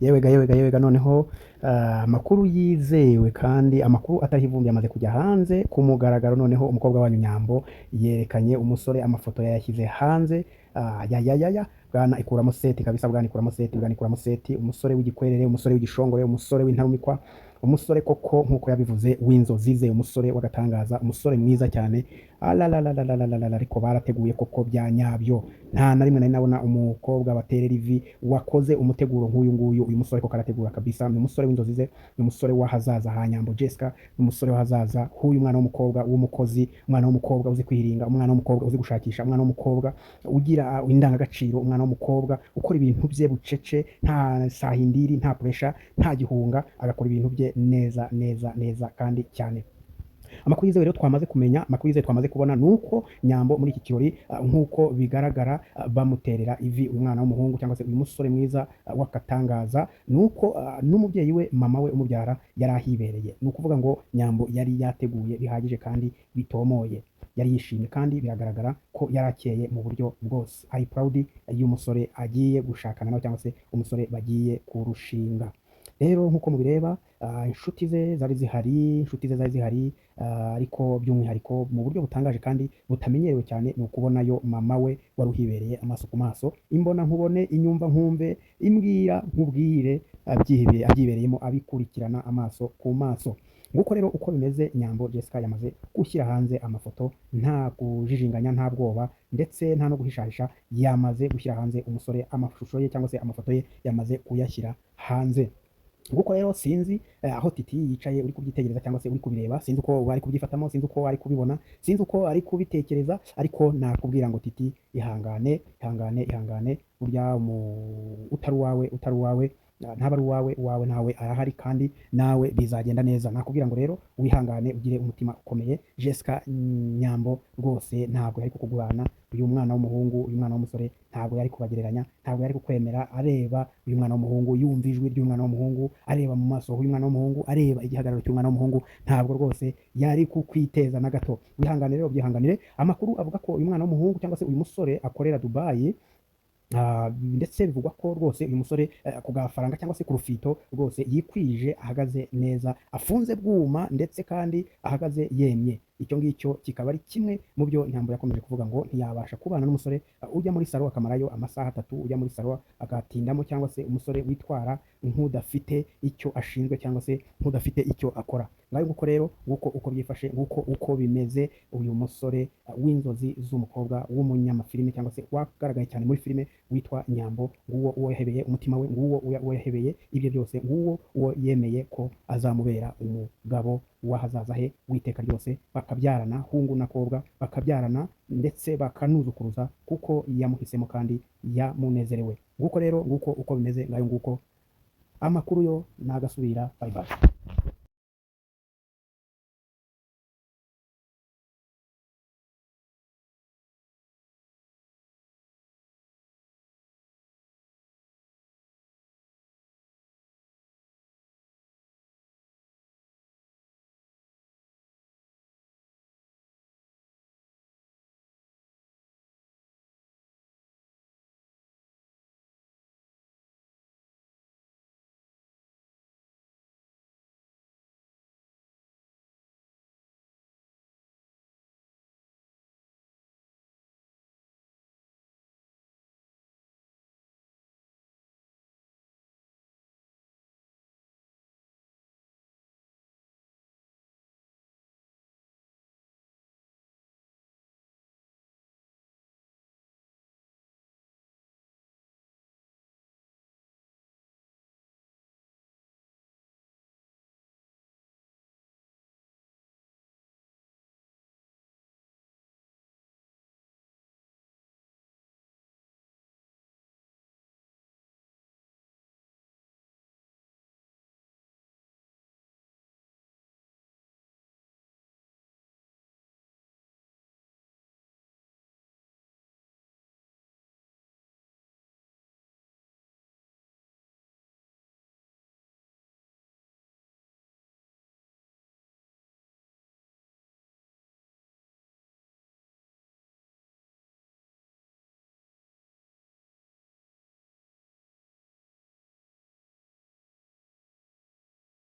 Yewega noneho amakuru yizewe kandi amakuru atari ivumbi yamaze kujya hanze ku mugaragaro. Noneho umukobwa wanyu Nyambo yerekanye umusore, amafoto yayashyize hanze. Bwana ikuramo seti kabisa, bwana ikuramo seti, umusore w'igikwerere, umusore w'igishongore, umusore w'intarumikwa, umusore koko nkuko yabivuze w'inzozi ze, umusore w'agatangaza, umusore mwiza cyane. Ariko barateguye koko bya nyabyo. Nta na rimwe nari nabona umukobwa baterera ivi wakoze umuteguro nk'uyu nguyu. Uyu musore koko arategura kabisa, ni umusore w'inzozi ze, ni umusore w'ahazaza ha Nyambo Jessica, ni umusore w'ahazaza h'uyu mwana w'umukobwa w'umukozi, umwana w'umukobwa uzi kwihiringa, umwana w'umukobwa uzi gushakisha, umwana w'umukobwa ugira indangagaciro, umwana w'umukobwa ukora ibintu bye bucece, nta sahindiri, nta pressure, nta gihunga, agakora ibintu bye neza kandi cyane. Amakuru yizewe rero twamaze kumenya, amakuru yizewe twamaze kubona nuko Nyambo muri iki kirori nkuko bigaragara bamuterera ivi uyu mwana w'umuhungu cyangwa se uyu musore mwiza w'akatangaza, nuko n'umubyeyi we, mama we umubyara yari ahibereye. Ni ukuvuga ngo Nyambo yari yateguye bihagije kandi bitomoye, yari yishimye kandi biragaragara ko yari akeye mu buryo bwose. Ari proud y'umusore agiye gushakana nawe cyangwa se umusore bagiye kurushinga. Rero nkuko mubireba inshuti ze zari zihari, ariko by'umwihariko mu buryo butangaje kandi butamenyerewe cyane ni ukubonayo mama we wari uhibereye amaso ku maso, imbona nkubone, inyumva nkumve, imbwira nkubwire, abyibereyemo abikurikirana amaso ku maso. Nguko rero uko bimeze, Nyambo Jessica yamaze gushyira hanze amafoto, nta kujijinganya, nta bwoba ndetse nta no guhishahisha, yamaze gushyira hanze umusore, amashusho ye cyangwa se amafoto ye yamaze kuyashyira hanze. Nguko rero sinzi aho Titi yicaye uri kubyitegereza cyangwa se uri kubireba, sinzi uko wari kubyifatamo, sinzi uko wari kubibona, sinzi uko ari kubitekereza, ariko nakubwira ngo Titi ihangane, burya utari uwawe ntaba ari uwawe nawe arahari kandi nawe bizagenda neza. Nakubwira ngo rero wihangane, ugire umutima ukomeye. Jessica Nyambo rwose ntabwo yari kukugurana, uyu mwana w'umuhungu, uyu mwana w'umusore ntabwo yari kubagereranya, ntabwo yari kukwemera areba uyu mwana w'umuhungu, yumva ijwi ry'uyu mwana w'umuhungu, areba mu maso h'uyu mwana w'umuhungu, areba igihagararo cy'uyu mwana w'umuhungu, ntabwo rwose yari kukwiteza na gato. Wihangane rero, byihanganire. Amakuru avuga ko uyu mwana w'umuhungu cyangwa se uyu musore akorera Dubai, ndetse bivugwa ko rwose uyu musore ku gafaranga cyangwa se ku rufito rwose yikwije, ahagaze neza, afunze bwuma ndetse kandi ahagaze yemye. Icyo ngicyo kikaba ari kimwe mu byo Nyambo yakomeje kuvuga ngo ntiyabasha kubana n'umusore ujya muri salo akamarayo amasaha 3, ujya muri salo agatindamo, cyangwa se umusore witwara nk'udafite icyo ashinzwe cyangwa se nk'udafite icyo akora. Ngayo nguko rero, nguko uko byifashe, nguko uko bimeze. Uyu musore w'inzozi z'umukobwa w'umunyamafilime cyangwa se wagaragaye cyane muri filime witwa Nyambo, nguwo uwo yahebeye umutima we, nguwo uwo yahebeye ibyo byose, nguwo uwo yemeye ko azamubera umugabo w'ahazaza he w'iteka ryose, bakabyarana hungu na kobwa, bakabyarana ndetse bakanuzukuruza kuko yamuhisemo kandi yamunezerewe. Nguko rero, nguko uko bimeze, ngayo nguko amakuru yo nagasubira. Bye bye.